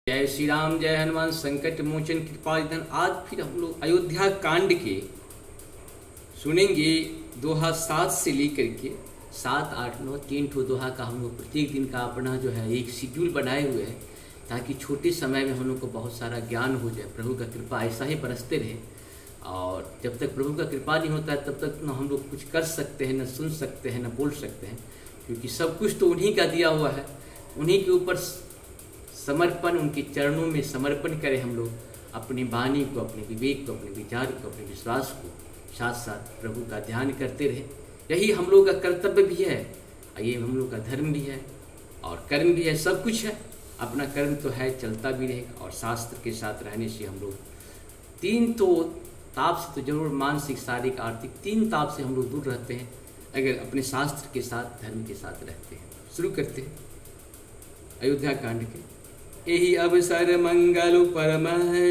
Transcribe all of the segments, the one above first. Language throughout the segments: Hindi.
जय श्री राम, जय हनुमान संकट मोचन कृपा निधन। आज फिर हम लोग अयोध्या कांड के सुनेंगे। दोहा 7 से लेकर के 7, 8, 9 3 ठो दोहा का हम लोग प्रत्येक दिन का अपना जो है एक शेड्यूल बनाए हुए हैं, ताकि छोटे समय में हम लोग को बहुत सारा ज्ञान हो जाए। प्रभु का कृपा ऐसा ही बरसते रहे, और जब तक प्रभु का कृपा नहीं होता है तब तक न हम लोग कुछ कर सकते हैं, न सुन सकते हैं, न बोल सकते हैं, क्योंकि सब कुछ तो उन्हीं का दिया हुआ है। उन्हीं के ऊपर समर्पण, उनके चरणों में समर्पण करें हम लोग अपनी वाणी को, अपने विवेक को, अपने विचार को, अपने विश्वास को, साथ साथ प्रभु का ध्यान करते रहे। यही हम लोग का कर्तव्य भी है, ये हम लोग का धर्म भी है और कर्म भी है, सब कुछ है। अपना कर्म तो है, चलता भी रहेगा, और शास्त्र के साथ रहने से हम लोग 3 तो ताप से तो जरूर, मानसिक, शारीरिक, आर्थिक 3 ताप से हम लोग दूर रहते हैं, अगर अपने शास्त्र के साथ, धर्म के साथ रहते हैं। शुरू करते हैं अयोध्या कांड के। यही अवसर मंगल परम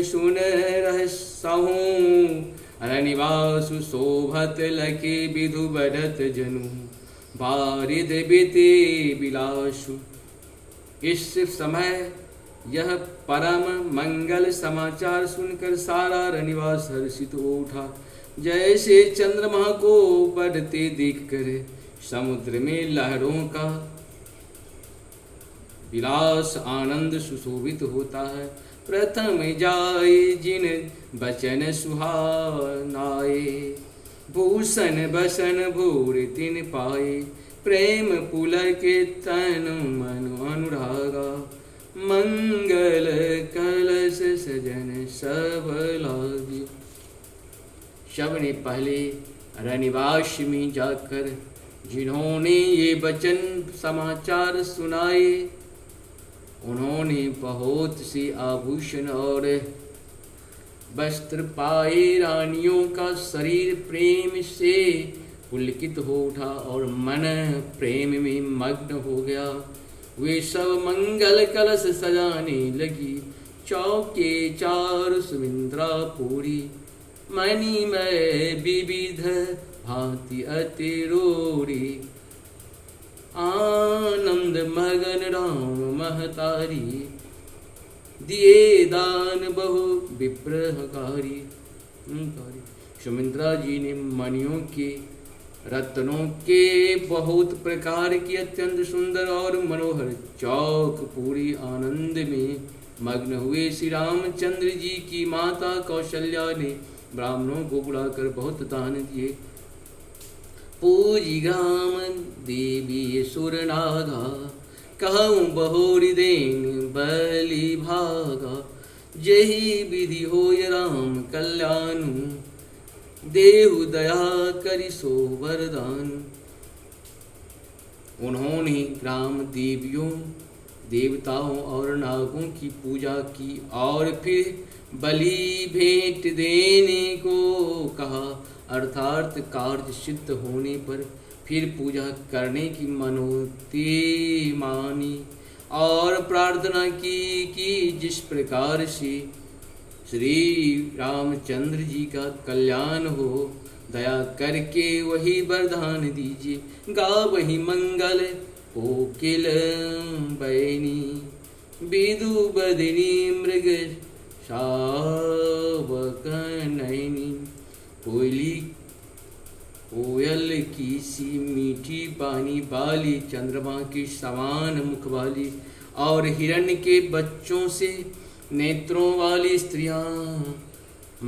सुन रहसहु, अरनिवासु शोभत लखे विधु बढ़त जनु, बारिद बीते बिलासु। इस समय यह परम मंगल समाचार सुनकर सारा रनिवास हर्षित हो उठा, जैसे चंद्रमा को बढ़ते देखकर समुद्र में लहरों का विलास आनंद सुशोभित होता है। प्रथम जाए जिन बचन सुहानाए, भूषण बसन भूर तिन पाए, प्रेम पुलक के तन मन अनुरागा, मंगल कलश सजन सब लागे। शब ने पहले रनिवास में जाकर जिन्होंने ये वचन समाचार सुनाए, उन्होंने बहुत से आभूषण और वस्त्र पाए। रानियों का शरीर प्रेम से पुलकित हो उठा और मन प्रेम में मग्न हो गया। वे सब मंगल कलश सजाने लगी, चौके चार सुमिंद्रा पूरी, मणि में विविध भांति अतिरोरी। आनंद मगन राम महतारी, दिए दान बहु विप्रहकारी। सुमित्रा जी ने मणियों के, रत्नों के बहुत प्रकार की अत्यंत सुंदर और मनोहर चौक पूरी आनंद में मग्न हुए। श्री रामचंद्र जी की माता कौशल्या ने ब्राह्मणों को बुलाकर बहुत दान दिए। पूजी गाम देवी सुरनागा, कहूँ बहुरी देन बलि भागा, जही विधि होय राम कल्याणु, देहु दया करि सो वरदान। उन्होंने ग्राम देवियों, देवताओं और नागों की पूजा की और फिर बलि भेंट देने को कहा, अर्थात कार्य सिद्ध होने पर फिर पूजा करने की मनोती मानी और प्रार्थना की कि जिस प्रकार से श्री रामचंद्र जी का कल्याण हो, दया करके वही वरदान दीजिए। गा वही मंगल कोकिल बैनी, विदु बदनी मृग शावक नैनी। कोयल की सी मीठी पानी वाली, चंद्रमा की समान मुख वाली और हिरण के बच्चों से नेत्रों वाली स्त्रियां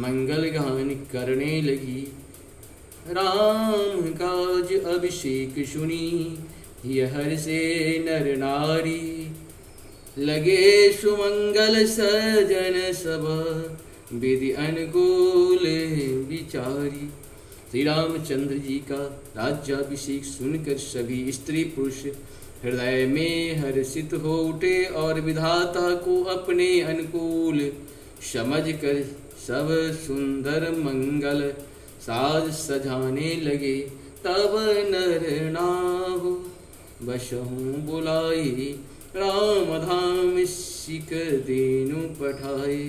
मंगल गान करने लगी। राम काज अभिषेक सुनी, यह से नर नारी, लगे सुमंगल सजन सब, विधि अनुकूल विचारी। श्री रामचंद्र जी का राज्याभिषेक सुनकर सभी स्त्री पुरुष हृदय में हर्षित हो उठे और विधाता को अपने अनुकूल समझकर सब सुंदर मंगल साज सजाने लगे। तब नर नाव बसहु बुलाई, राम धाम सिक देनु पठाए।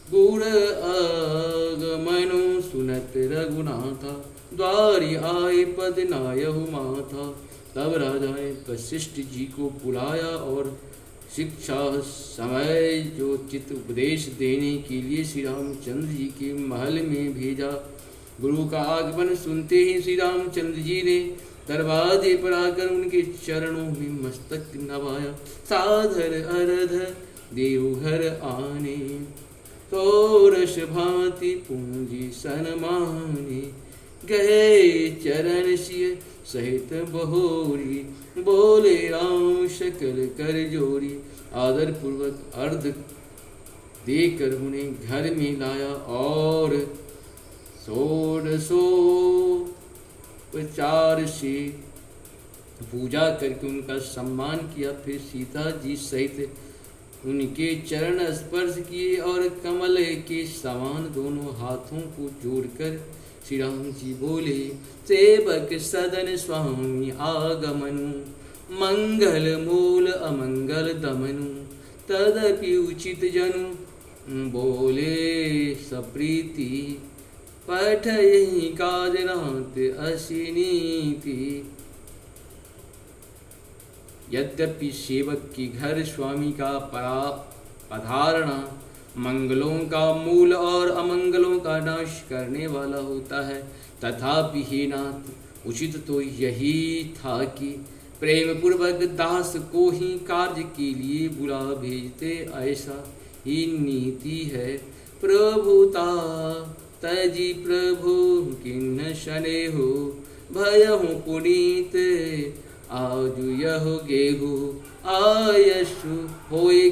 गुण आगमनु सुनत रघुनाथा, द्वारि आए पद नायहु माथा। तब राजा ने वशिष्ठ जी को बुलाया और शिक्षा समय जो चित उपदेश देने के लिए श्री रामचंद्र जी के महल में भेजा। गुरु का आगमन सुनते ही श्री रामचंद्र जी ने दरवाजे पर आकर उनके चरणों में मस्तक नवाया। साधर अरध देवघर आने, तोरस भांति पूंजी सनमाने, गए चरण सिय सहित बहोरी, बोले राम शकल कर जोड़ी। आदर पूर्वक अर्ध देकर उन्हें घर में लाया और षोडशोपचार से पूजा करके उनका सम्मान किया। फिर सीता जी सहित उनके चरण स्पर्श किए और कमल के समान दोनों हाथों को जोड़कर श्री राम जी बोले, सेवक सदन स्वामी आगमनु, मंगल मूल अमंगल दमनु, तदपि उचित जनु बोले सप्रीति, पठयहि काज रात असिनीति। यद्यपि सेवक के घर स्वामी का पधारना मंगलों का मूल और अमंगलों का नाश करने वाला होता है, तथापि हे नाथ उचित तो यही था कि प्रेम पूर्वक दास को ही कार्य के लिए बुला भेजते, ऐसा ही नीति है। प्रभुता तजी प्रभु किन्न शने हो, भयहु पुनीत आजु यह गेहु, आयसु होए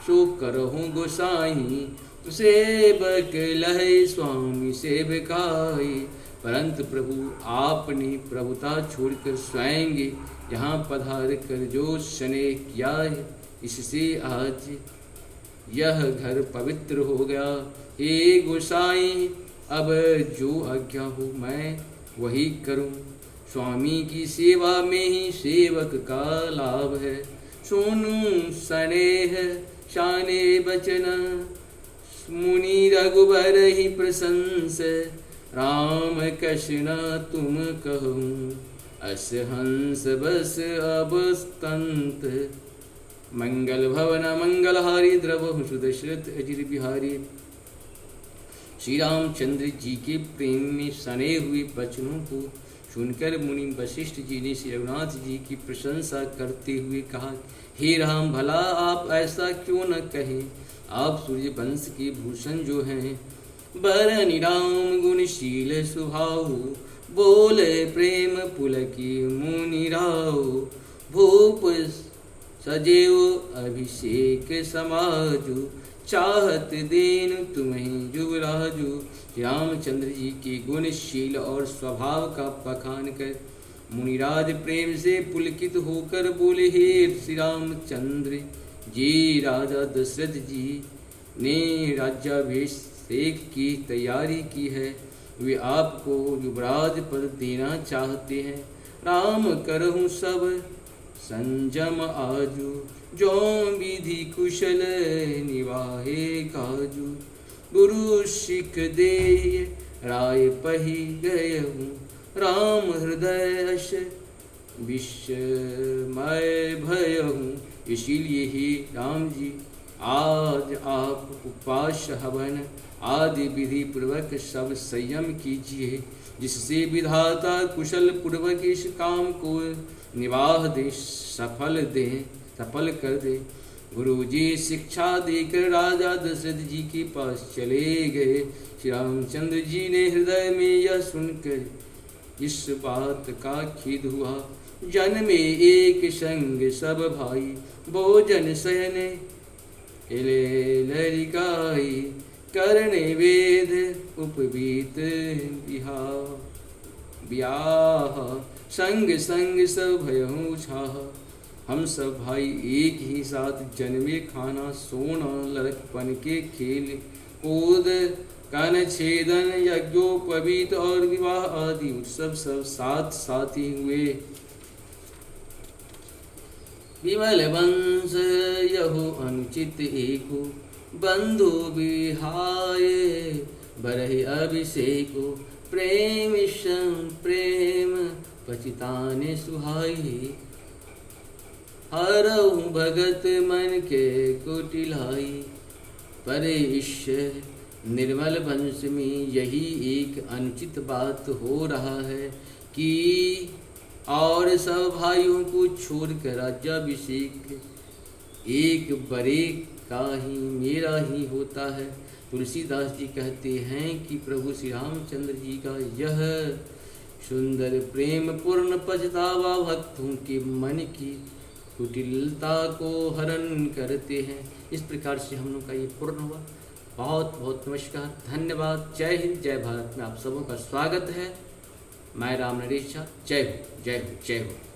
सो करहु गोसाई, सेवक लहे स्वामी सेवकाई। परंतु प्रभु आपने प्रभुता छोड़कर स्वयं यहाँ पधार कर जो स्नेह किया है, इससे आज यह घर पवित्र हो गया। हे गोसाई, अब जो आज्ञा हो मैं वही करूं। स्वामी की सेवा में ही सेवक का लाभ है। सोनू स्नेह शाने बचन, मुनि रघुबर ही प्रशंस, राम कष्ण तुम कहूँ, अस हंस बस अब स्तंत। मंगल भवन मंगलहारी, द्रव सुदशरथ अजिर बिहारी। श्री रामचंद्र जी के प्रेम में सने हुए वचनों को सुनकर मुनि वशिष्ठ जी ने श्री रघुनाथ जी की प्रशंसा करते हुए कहा, हे राम, भला आप ऐसा क्यों न कहें। आप सूर्य वंश के भूषण जो हैं, बरनि राम गुणशील सुभाऊ, बोले प्रेम पुलकी मुनि राव, भूप सजेव अभिषेक समाजु, चाहत देन तुम्हें युवराजु। रामचंद्र जी के गुणशील और स्वभाव का बखान कर मुनिराज प्रेम से पुलकित होकर बोले, हे श्री रामचंद्र जी, राजा दशरथ जी ने राज्याभिषेक की तैयारी की है, वे आपको युवराज पद देना चाहते हैं। राम करहु सब संजम आजू, जो विधि कुशल निवाहे काजू, गुरु सिख दे राय पही गए हूँ, राम हृदय अश विस्मय भय हूँ। इसीलिए ही राम जी आज आप उपवास हवन आदि विधि पूर्वक सब संयम कीजिए, जिससे विधाता कुशल पूर्वक इस काम को निवाह दे, सफल कर दे। गुरु जी शिक्षा देकर राजा दशरथ जी के पास चले गए। श्री रामचंद्र जी ने हृदय में यह सुनकर इस बात का खेद हुआ, जन में एक संग सब भाई, भोजन सहने लरिकाई, करने वेद उपवीत ब्याह, संग संग सब भयहु छाह। हम सब भाई एक ही साथ जन्मे, खाना सोना लड़कपन के खेल कूद, कन छेदन यज्ञोपवीत और विवाह आदि उत्सव सब साथ साथ ही हुए। विमल वंश यहो अनुचित एको, बंधु विहाय बरहि अभिषेको, प्रेम सम प्रेम पचिताने सुहाई। हरहु भगत मन के कुटिलाई। पर इस निर्मल वंश में यही एक अनुचित बात हो रहा है कि और सब भाइयों को छोड़कर राज्याभिषेक एक बड़े का ही मेरा ही होता है। तुलसीदास जी कहते हैं कि प्रभु श्री रामचंद्र जी का यह सुंदर प्रेम पूर्ण पछतावा भक्तों के मन की कुटिलता को हरण करते हैं। इस प्रकार से हम लोग का ये पूर्ण हुआ। बहुत बहुत नमस्कार, धन्यवाद। जय हिंद, जय भारत में आप सबों का स्वागत है। मैं राम नरेश झा। जय हो, जय हो, जय हो।